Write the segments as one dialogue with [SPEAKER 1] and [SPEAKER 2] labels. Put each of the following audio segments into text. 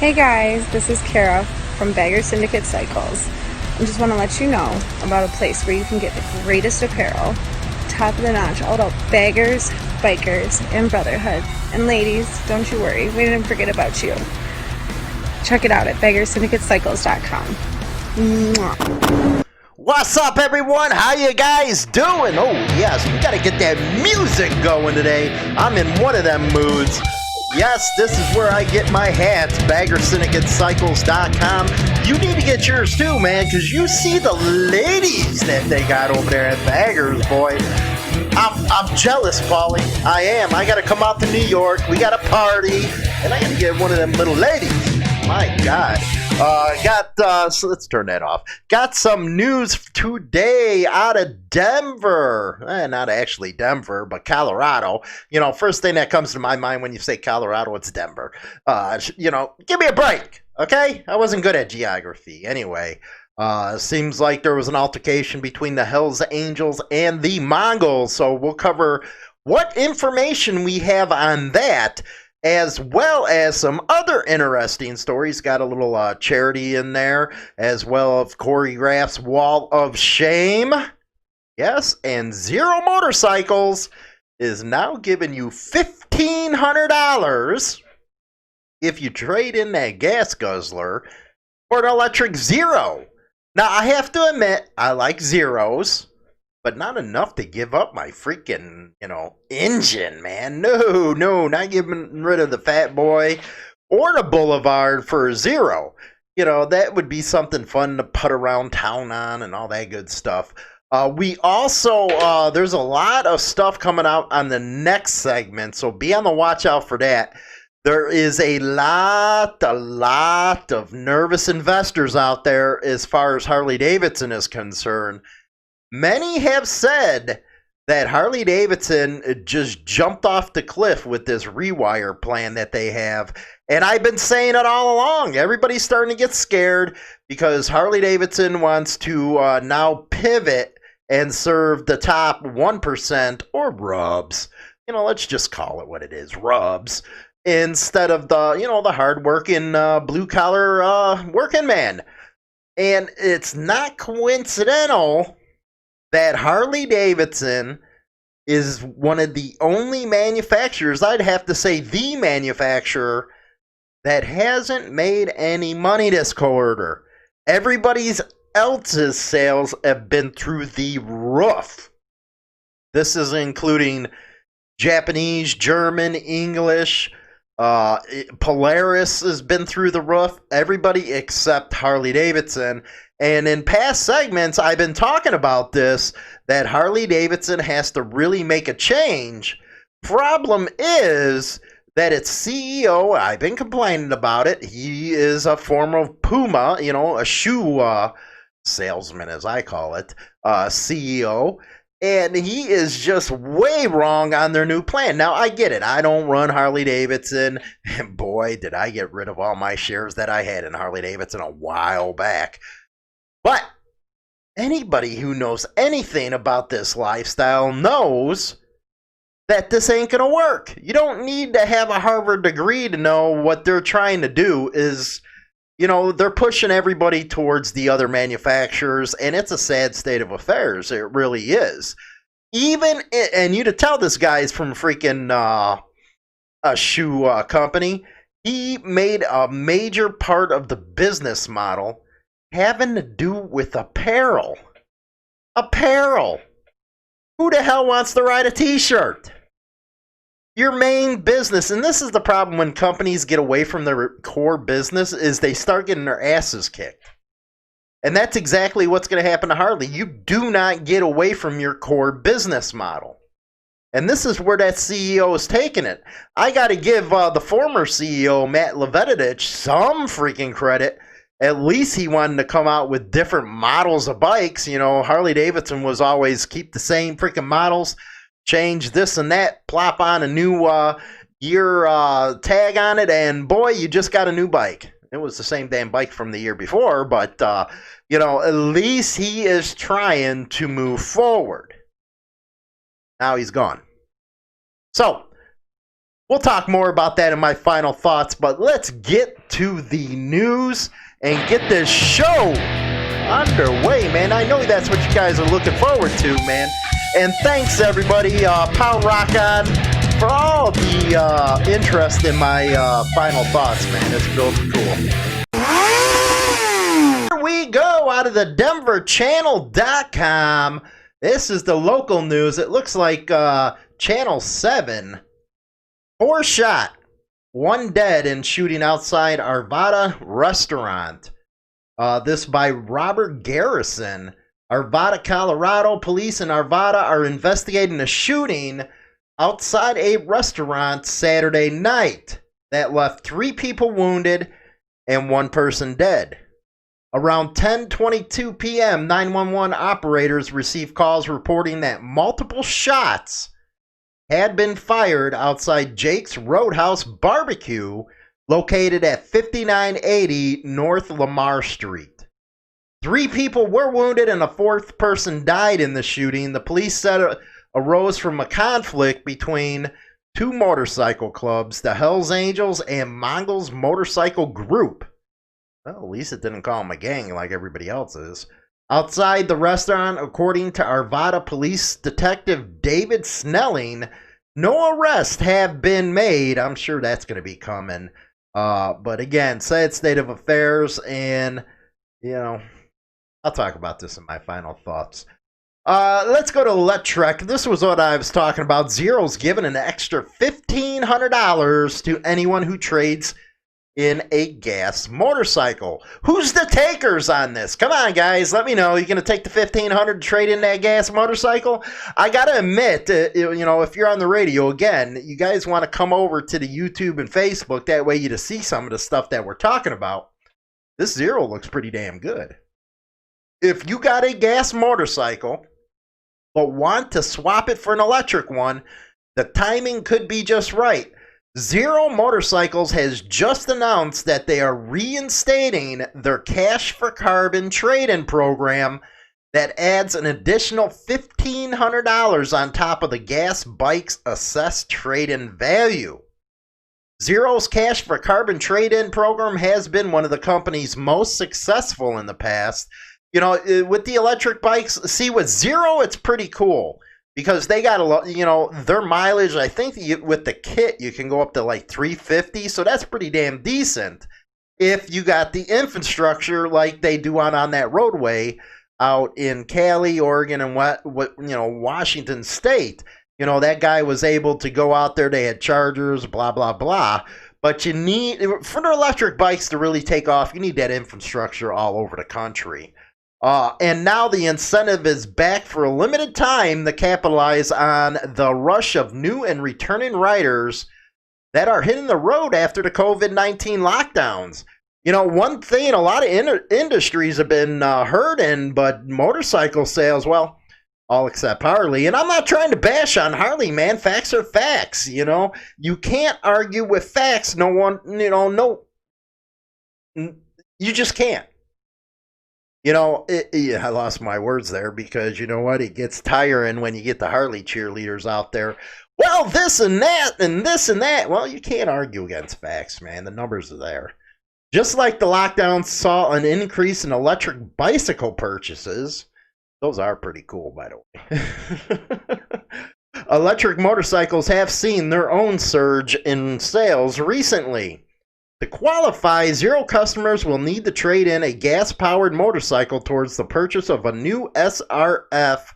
[SPEAKER 1] Hey guys, this is Kara from Bagger Syndicate Cycles. I just want to let you know about a place where you can get the greatest apparel, top of the notch, all about baggers, bikers, and brotherhood. And ladies, don't you worry, we didn't forget about you. Check it out at baggersyndicatecycles.com. Mwah.
[SPEAKER 2] What's up, everyone? How you guys doing? Oh, yes, we gotta get that music going today. I'm in one of them moods. Yes, this is where I get my hats, baggersyndicatecycles.com. You need to get yours too, man, because you see the ladies that they got over there at Baggers, boy. I'm jealous, Paulie. I am. I gotta come out to New York. We got a party, and I gotta get one of them little ladies. My God. So let's turn that off. Got some news today out of Denver. Not actually Denver, but Colorado. You know, first thing that comes to my mind when you say Colorado, it's Denver. Give me a break, okay? I wasn't good at geography. Anyway, seems like there was an altercation between the Hells Angels and the Mongols. So we'll cover what information we have on that, as well as some other interesting stories. Got a little charity in there, as well as Choreograph's Wall of Shame. Yes, and Zero Motorcycles is now giving you $1,500 if you trade in that gas guzzler for an electric Zero. Now, I have to admit, I like Zeros, but not enough to give up my freaking, engine, man. No, not giving rid of the Fat Boy or the Boulevard for a Zero. That would be something fun to put around town on and all that good stuff. We also, there's a lot of stuff coming out on the next segment, so be on the watch out for that. There is a lot of nervous investors out there as far as Harley Davidson is concerned. Many have said that Harley Davidson just jumped off the cliff with this rewire plan that they have. And I've been saying it all along. Everybody's starting to get scared because Harley Davidson wants to now pivot and serve the top 1% or rubs. Let's just call it what it is, rubs, instead of the hard-working blue-collar working man. And it's not coincidental that Harley Davidson is one of the only manufacturers, I'd have to say the manufacturer, that hasn't made any money this quarter. Everybody else's sales have been through the roof. This is including Japanese, German, English, Polaris has been through the roof. Everybody except Harley Davidson. And in past segments, I've been talking about this, that Harley Davidson has to really make a change. Problem is that its CEO, I've been complaining about it, he is a former Puma, a shoe salesman, as I call it, CEO. And he is just way wrong on their new plan. Now, I get it. I don't run Harley Davidson. And boy, did I get rid of all my shares that I had in Harley Davidson a while back. But anybody who knows anything about this lifestyle knows that this ain't going to work. You don't need to have a Harvard degree to know what they're trying to do is, they're pushing everybody towards the other manufacturers, and it's a sad state of affairs. It really is. And you to tell this guy is from freaking a shoe company. He made a major part of the business model having to do with apparel. Apparel. Who the hell wants to ride a t-shirt? Your main business, and this is the problem when companies get away from their core business, is they start getting their asses kicked. And that's exactly what's going to happen to Harley. You do not get away from your core business model. And this is where that CEO is taking it. I got to give the former CEO, Matt Levetidich, some freaking credit. At least he wanted to come out with different models of bikes. Harley Davidson was always keep the same freaking models, change this and that, plop on a new year tag on it, and boy, you just got a new bike. It was the same damn bike from the year before, but, at least he is trying to move forward. Now he's gone. So, We'll talk more about that in my final thoughts, but let's get to the news and get this show underway, man. I know that's what you guys are looking forward to, man. And thanks, everybody. Pound Rock on for all the interest in my final thoughts, man. It's real cool. Here we go out of the DenverChannel.com. This is the local news. It looks like Channel 7. 4 shot, 1 dead in shooting outside Arvada restaurant. This by Robert Garrison. Arvada, Colorado. Police in Arvada are investigating a shooting outside a restaurant Saturday night that left 3 people wounded and 1 person dead. Around 10:22 p.m., 911 operators received calls reporting that multiple shots had been fired outside Jake's Roadhouse Barbecue, located at 5980 North Lamar Street. 3 people were wounded and a 4th person died in the shooting. The police said it arose from a conflict between 2 motorcycle clubs, the Hells Angels and Mongols Motorcycle Group. Well, at least it didn't call them a gang like everybody else is. Outside the restaurant, according to Arvada Police Detective David Snelling, no arrests have been made. I'm sure that's going to be coming. But again, sad state of affairs, and, you know, I'll talk about this in my final thoughts. Let's go to Electrek. This was what I was talking about. Zero's giving an extra $1,500 to anyone who trades in a gas motorcycle. Who's the takers on this? Come on, guys, let me know. You gonna take the $1,500 to trade in that gas motorcycle? I gotta admit, you know, if you're on the radio, again, you guys want to come over to the YouTube and Facebook. That way you to see some of the stuff that we're talking about. This Zero looks pretty damn good. If you got a gas motorcycle but want to swap it for an electric one, the timing could be just right. Zero Motorcycles has just announced that they are reinstating their Cash for Carbon trade-in program that adds an additional $1,500 on top of the gas bike's assessed trade-in value. Zero's Cash for Carbon trade-in program has been one of the company's most successful in the past. You know, with the electric bikes, see, with Zero, it's pretty cool. Because they got a lot, you know, their mileage, I think with the kit, you can go up to like 350. So that's pretty damn decent. If you got the infrastructure like they do on that roadway out in Cali, Oregon, and Washington State. You know, that guy was able to go out there. They had chargers, blah, blah, blah. But you need, for the electric bikes to really take off, you need that infrastructure all over the country. And now the incentive is back for a limited time to capitalize on the rush of new and returning riders that are hitting the road after the COVID-19 lockdowns. You know, one thing a lot of industries have been hurting, but motorcycle sales, well, all except Harley. And I'm not trying to bash on Harley, man. Facts are facts, you know. You can't argue with facts. No one, you just can't. You know, I lost my words there because, you know what, it gets tiring when you get the Harley cheerleaders out there. Well, this and that and this and that. Well, you can't argue against facts, man. The numbers are there. Just like the lockdown saw an increase in electric bicycle purchases. Those are pretty cool, by the way. Electric motorcycles have seen their own surge in sales recently. To qualify, Zero customers will need to trade in a gas-powered motorcycle towards the purchase of a new SRF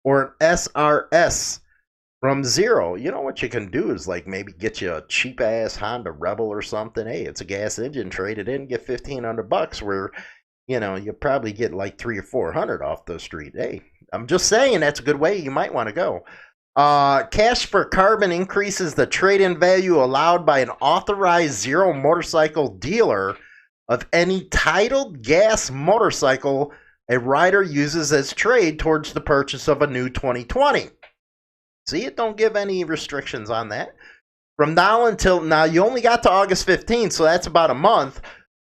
[SPEAKER 2] or an SRS from Zero. You know what you can do is like maybe get you a cheap-ass Honda Rebel or something. Hey, it's a gas engine, trade it in, get $1,500 where, you know, you probably get like $300 or $400 off the street. Hey, I'm just saying that's a good way you might want to go. Cash for Carbon increases the trade-in value allowed by an authorized Zero motorcycle dealer of any titled gas motorcycle a rider uses as trade towards the purchase of a new 2020. See, it don't give any restrictions on that. From now until now, you only got to August 15th, so that's about a month.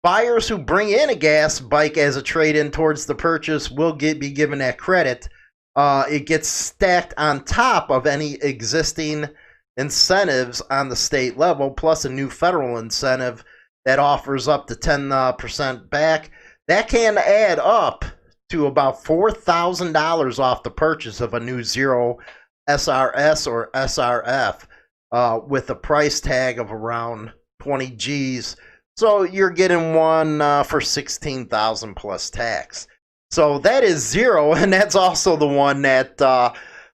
[SPEAKER 2] Buyers who bring in a gas bike as a trade-in towards the purchase will be given that credit. It gets stacked on top of any existing incentives on the state level, plus a new federal incentive that offers up to 10% back. That can add up to about $4,000 off the purchase of a new Zero SRS or SRF with a price tag of around 20 G's. So you're getting one for 16,000 plus tax. So that is Zero, and that's also the one that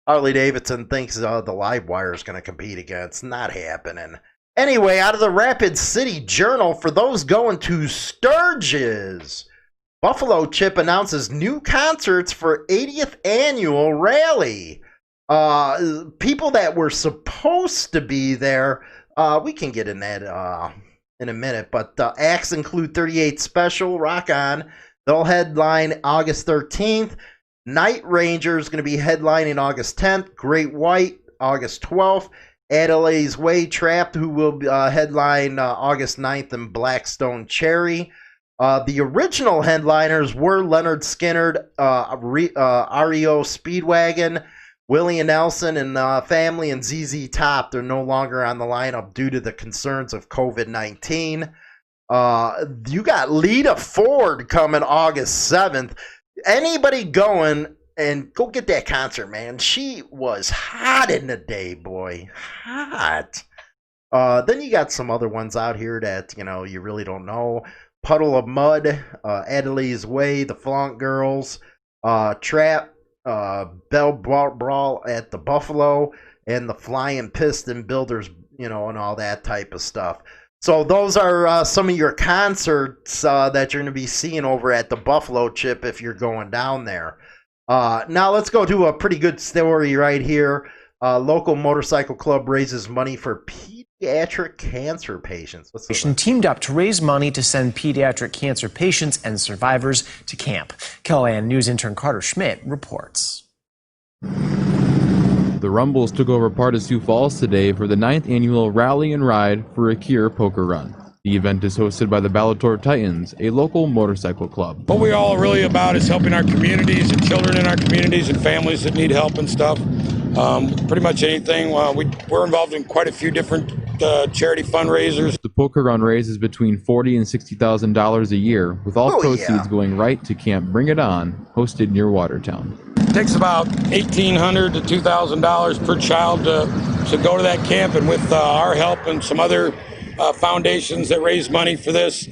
[SPEAKER 2] Harley Davidson thinks the Livewire is going to compete against. Not happening. Anyway, out of the Rapid City Journal, for those going to Sturgis, Buffalo Chip announces new concerts for 80th annual rally. People that were supposed to be there, we can get in that in a minute, but acts include 38 Special, Rock On. They'll headline August 13th. Night Ranger is going to be headlining August 10th. Great White, August 12th. Adelaide's Way, Trapped, who will headline August 9th, and Blackstone Cherry. The original headliners were Leonard Skinner, REO Speedwagon, Willie Nelson and Family, and ZZ Top. They're no longer on the lineup due to the concerns of COVID-19. You got Lita Ford coming August 7th. Anybody going, and go get that concert, man. She was hot in the day, boy. Hot. Then you got some other ones out here that, you really don't know. Puddle of Mud, Adelaide's Way, the Flaunt Girls, Trap, Bell Brawl at the Buffalo, and the Flying Piston Builders, and all that type of stuff. So those are some of your concerts that you're going to be seeing over at the Buffalo Chip if you're going down there. Now let's go to a pretty good story right here. Local motorcycle club raises money for pediatric cancer patients.
[SPEAKER 3] Teamed up to raise money to send pediatric cancer patients and survivors to camp. KLAN News intern Carter Schmidt reports.
[SPEAKER 4] The Rumbles took over part of Sioux Falls today for the 9th annual Rally and Ride for a Cure Poker Run. The event is hosted by the Bellator Titans, a local motorcycle club.
[SPEAKER 5] What we're all really about is helping our communities and children in our communities and families that need help and stuff. Pretty much anything. We're involved in quite a few different charity fundraisers.
[SPEAKER 4] The Poker Run raises between $40,000 and $60,000 a year, with all proceeds going right to Camp Bring It On, hosted near Watertown.
[SPEAKER 5] It takes about $1,800 to $2,000 per child to go to that camp, and with our help and some other foundations that raise money for this,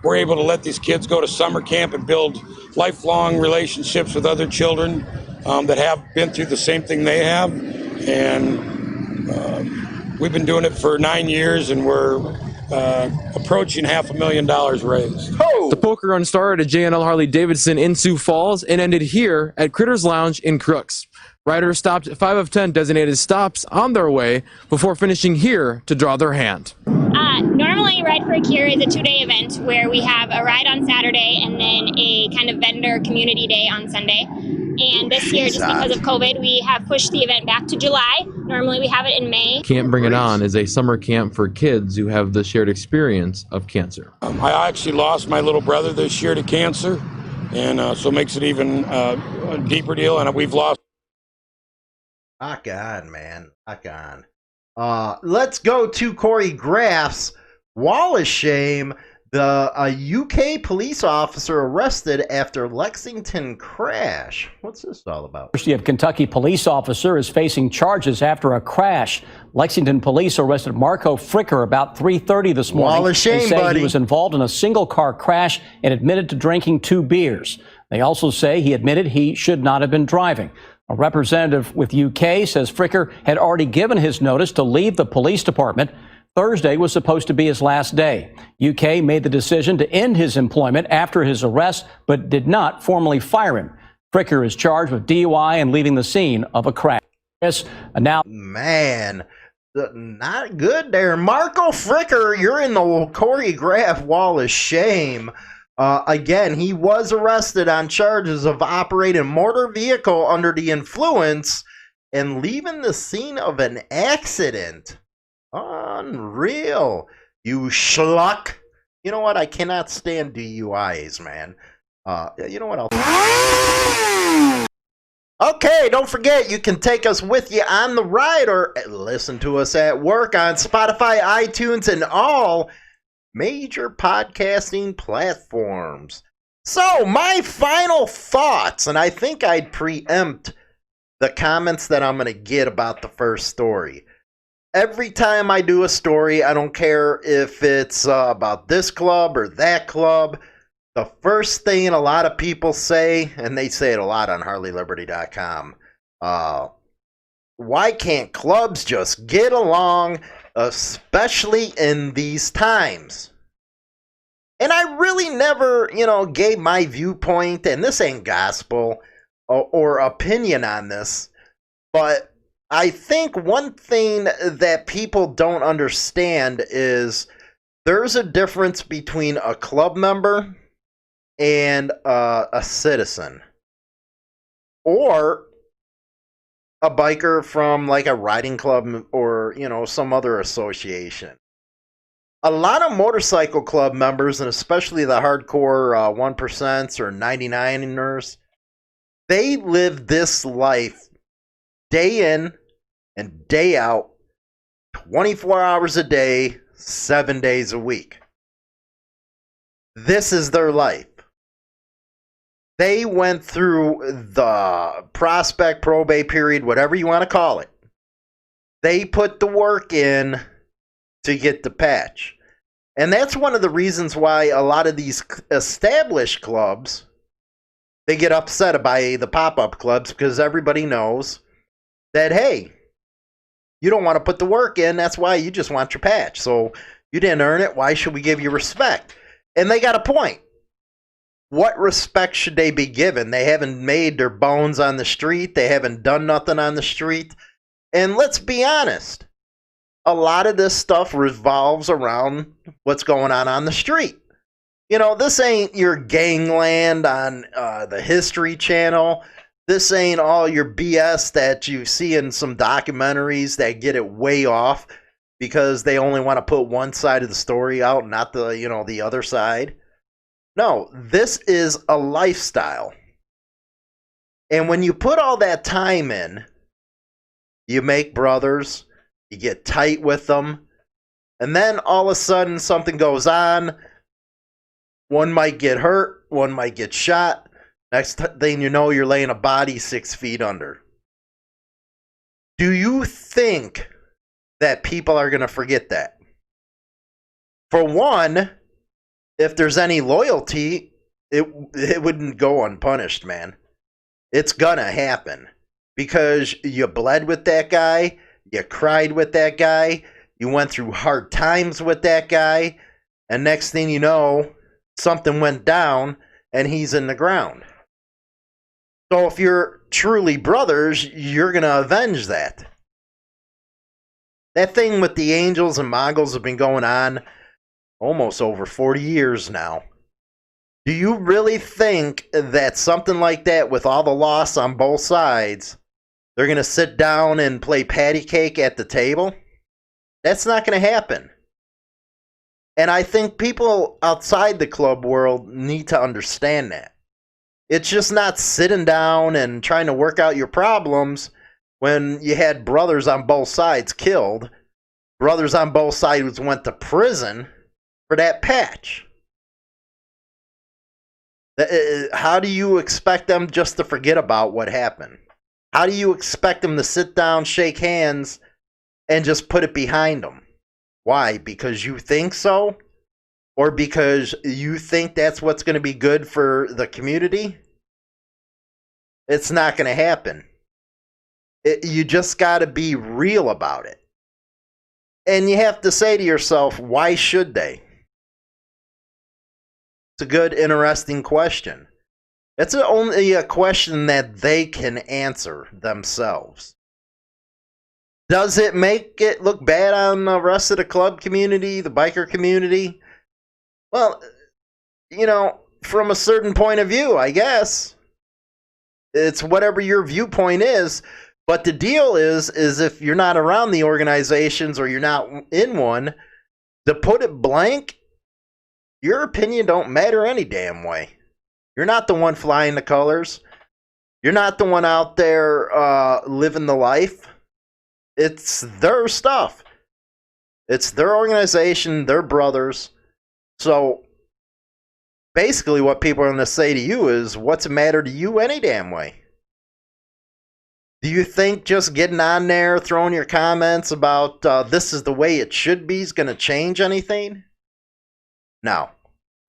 [SPEAKER 5] we're able to let these kids go to summer camp and build lifelong relationships with other children that have been through the same thing they have. And we've been doing it for 9 years, and we're approaching $500,000 raised.
[SPEAKER 4] The Poker Run started at J&L Harley Davidson in Sioux Falls and ended here at Critters Lounge in Crooks. Riders stopped at 5 of 10 designated stops on their way before finishing here to draw their hand.
[SPEAKER 6] Normally, Ride for a Cure is a 2-day event where we have a ride on Saturday and then a kind of vendor community day on Sunday. And this year, just because of COVID, we have pushed the event back to July. Normally, we have it in May.
[SPEAKER 4] Camp Bring It On is a summer camp for kids who have the shared experience of cancer.
[SPEAKER 5] I actually lost my little brother this year to cancer, and so it makes it even a deeper deal, and we've lost.
[SPEAKER 2] Rock on, man. Rock on. Let's go to Corey Graff's Wall of Shame. A UK police officer arrested after Lexington crash. What's this all about?
[SPEAKER 7] University of Kentucky police officer is facing charges after a crash. Lexington police arrested Marco Fricker about 3:30 this morning.
[SPEAKER 2] Wall of shame,
[SPEAKER 7] they say
[SPEAKER 2] buddy.
[SPEAKER 7] He was involved in a single car crash and admitted to drinking 2 beers. They also say he admitted he should not have been driving. A representative with UK says Fricker had already given his notice to leave the police department. Thursday was supposed to be his last day. UK made the decision to end his employment after his arrest, but did not formally fire him. Fricker is charged with DUI and leaving the scene of a crash. Now,
[SPEAKER 2] man, not good there. Marco Fricker, you're in the choreographed Wall of Shame. Again, he was arrested on charges of operating a motor vehicle under the influence and leaving the scene of an accident. Unreal. You schluck. You know what? I cannot stand DUIs, man. You know what else? Okay, don't forget you can take us with you on the ride or listen to us at work on Spotify, iTunes, and all major podcasting platforms. So, my final thoughts, and I think I'd preempt the comments that I'm going to get about the first story. Every time I do a story, I don't care if it's about this club or that club, the first thing a lot of people say, and they say it a lot on HarleyLiberty.com, why can't clubs just get along, especially in these times? And I really never, gave my viewpoint, and this ain't gospel or opinion on this, but I think one thing that people don't understand is there's a difference between a club member and a citizen, or a biker from like a riding club or some other association. A lot of motorcycle club members, and especially the hardcore 1% or 99ers, they live this life day in and day out, 24 hours a day, 7 days a week. This is their life. They went through the prospect, probate period, whatever you want to call it. They put the work in to get the patch. And that's one of the reasons why a lot of these established clubs, they get upset by the pop-up clubs, because everybody knows that, hey, you don't want to put the work in, that's why you just want your patch. So you didn't earn it, why should we give you respect? And they got a point. What respect should they be given? They haven't made their bones on the street. They haven't done nothing on the street. And let's be honest, a lot of this stuff revolves around what's going on the street. This ain't your gangland on the History Channel. This ain't all your BS that you see in some documentaries that get it way off because they only want to put one side of the story out, not the other side. No, this is a lifestyle. And when you put all that time in, you make brothers, you get tight with them, and then all of a sudden something goes on. One might get hurt, one might get shot. Next thing you know, you're laying a body 6 feet under. Do you think that people are going to forget that? For one, if there's any loyalty, it wouldn't go unpunished, man. It's gonna happen because you bled with that guy, you cried with that guy, you went through hard times with that guy, and next thing you know, something went down and he's in the ground. So if you're truly brothers, you're gonna avenge that. That thing with the Angels and Mongols have been going on almost over 40 years now. Do you really think that something like that, with all the loss on both sides, they're going to sit down and play patty cake at the table? That's not going to happen. And I think people outside the club world need to understand that. It's just not sitting down and trying to work out your problems when you had brothers on both sides killed, brothers on both sides went to prison for that patch. How do you expect them just to forget about what happened? How do you expect them to sit down, shake hands, and just put it behind them? Why? Because you think so? Or because you think that's what's going to be good for the community? It's not going to happen. You just got to be real about it. And you have to say to yourself, why should they? It's a good, interesting question. It's only a question that they can answer themselves. Does it make it look bad on the rest of the club community, the biker community? Well, from a certain point of view, I guess. It's whatever your viewpoint is. But the deal is if you're not around the organizations or you're not in one, to put it blank, your opinion don't matter any damn way. You're not the one flying the colors. You're not the one out there living the life. It's their stuff. It's their organization, their brothers. So basically what people are going to say to you is, what's it matter to you any damn way? Do you think just getting on there, throwing your comments about this is the way it should be is going to change anything? No,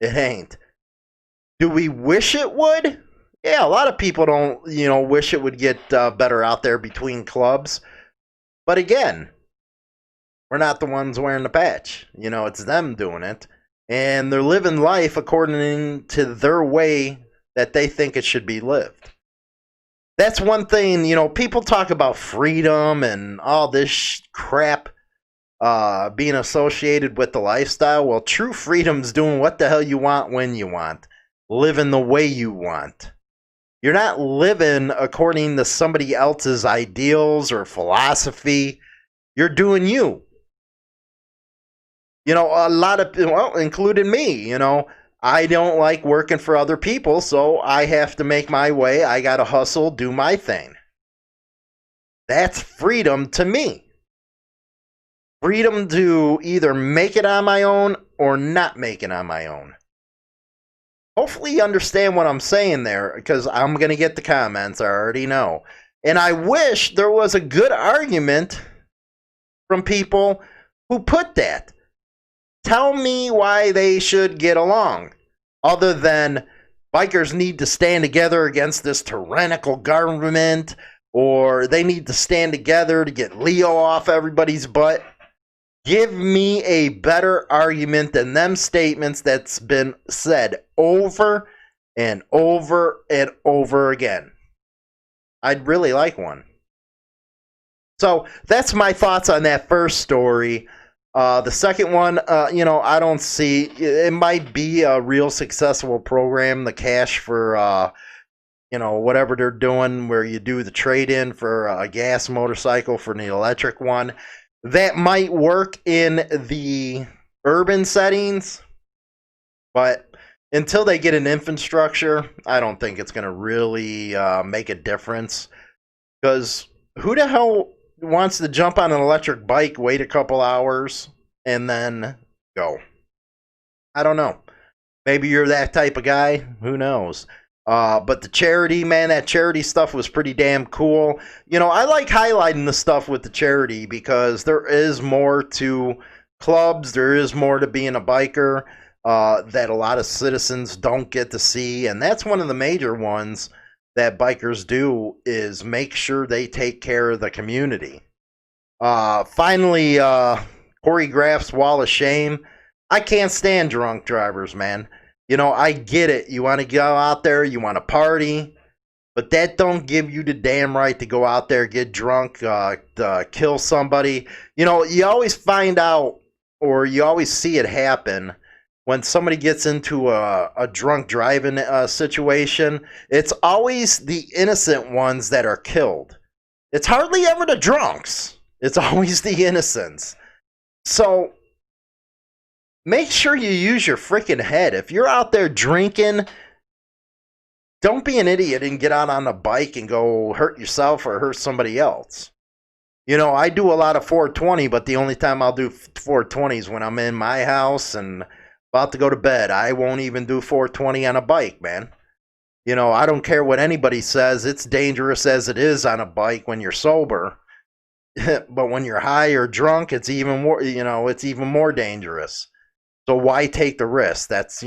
[SPEAKER 2] it ain't. Do we wish it would? Yeah, a lot of people don't, wish it would get better out there between clubs. But again, we're not the ones wearing the patch. It's them doing it. And they're living life according to their way that they think it should be lived. That's one thing, people talk about freedom and all this crap being associated with the lifestyle. Well, true freedom's doing what the hell you want when you want. Living the way you want. You're not living according to somebody else's ideals or philosophy. You're doing you. A lot of, including me, I don't like working for other people, so I have to make my way. I got to hustle, do my thing. That's freedom to me. Freedom to either make it on my own or not make it on my own. Hopefully you understand what I'm saying there, because I'm going to get the comments, I already know. And I wish there was a good argument from people who put that. Tell me why they should get along, other than bikers need to stand together against this tyrannical government, or they need to stand together to get Leo off everybody's butt. Give me a better argument than them statements that's been said over and over and over again. I'd really like one. So that's my thoughts on that first story. The second one, I don't see, it might be a real successful program, the cash for, whatever they're doing, where you do the trade-in for a gas motorcycle for the electric one. That might work in the urban settings, but until they get an infrastructure, I don't think it's going to really make a difference. Because who the hell wants to jump on an electric bike, wait a couple hours, and then go? I don't know. Maybe you're that type of guy. Who knows? But the charity, man, that charity stuff was pretty damn cool. I like highlighting the stuff with the charity because there is more to clubs. There is more to being a biker that a lot of citizens don't get to see. And that's one of the major ones that bikers do, is make sure they take care of the community. Finally, Corey Graff's Wall of Shame. I can't stand drunk drivers, man. I get it. You want to go out there, you want to party, but that don't give you the damn right to go out there, get drunk, kill somebody. You always find out, or you always see it happen when somebody gets into a drunk driving situation. It's always the innocent ones that are killed. It's hardly ever the drunks. It's always the innocents. So make sure you use your freaking head. If you're out there drinking, don't be an idiot and get out on a bike and go hurt yourself or hurt somebody else. I do a lot of 420, but the only time I'll do 420 is when I'm in my house and about to go to bed. I won't even do 420 on a bike, man. I don't care what anybody says. It's dangerous as it is on a bike when you're sober. But when you're high or drunk, it's even more, it's even more dangerous. So why take the risk? That's,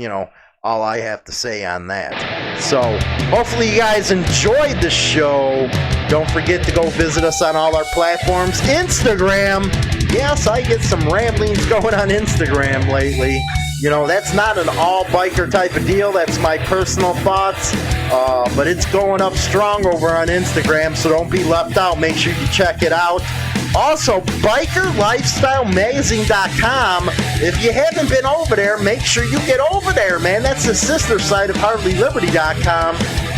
[SPEAKER 2] all I have to say on that. So hopefully you guys enjoyed the show. Don't forget to go visit us on all our platforms. Instagram. Yes, I get some ramblings going on Instagram lately. That's not an all biker type of deal. That's my personal thoughts. But it's going up strong over on Instagram, so don't be left out. Make sure you check it out. Also, bikerlifestylemagazine.com. If you haven't been over there, make sure you get over there, man. That's the sister site of HarleyLiberty.com.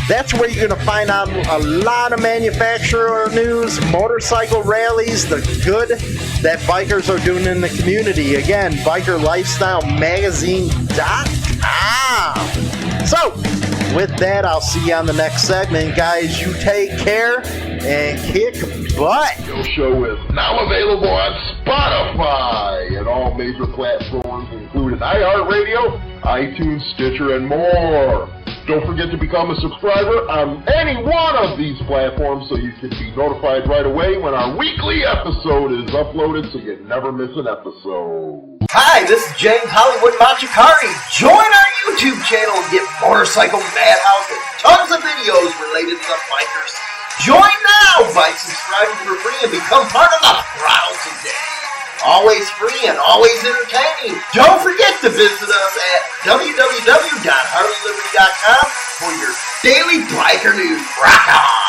[SPEAKER 2] That's where you're going to find out a lot of manufacturer news, motorcycle rallies, the good that bikers are doing in the community. Again, bikerlifestylemagazine.com. So, With that, I'll see you on the next segment. Guys, you take care and kick butt.
[SPEAKER 8] The show is now available on Spotify and all major platforms, including iHeartRadio, iTunes, Stitcher, and more. Don't forget to become a subscriber on any one of these platforms so you can be notified right away when our weekly episode is uploaded so you never miss an episode.
[SPEAKER 2] Hi, this is James Hollywood Machikari. Join our YouTube channel and get Motorcycle Madhouse and tons of videos related to the bikers. Join now by subscribing for free and become part of the Throttle today. Always free and always entertaining. Don't forget to visit us at www.harleyliberty.com for your daily biker news. Rock on!